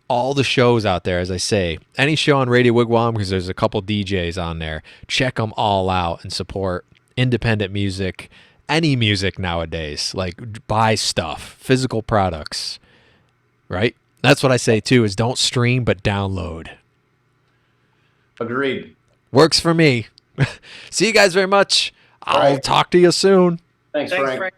S1: all the shows out there, as I say, any show on Radio Wigwam, because there's a couple DJs on there, check them all out and support independent music, any music nowadays. Like, buy stuff, physical products, right? That's what I say too, is don't stream but download.
S2: Agreed.
S1: Works for me. See you guys very much. I'll talk to you soon.
S2: Thanks, Frank.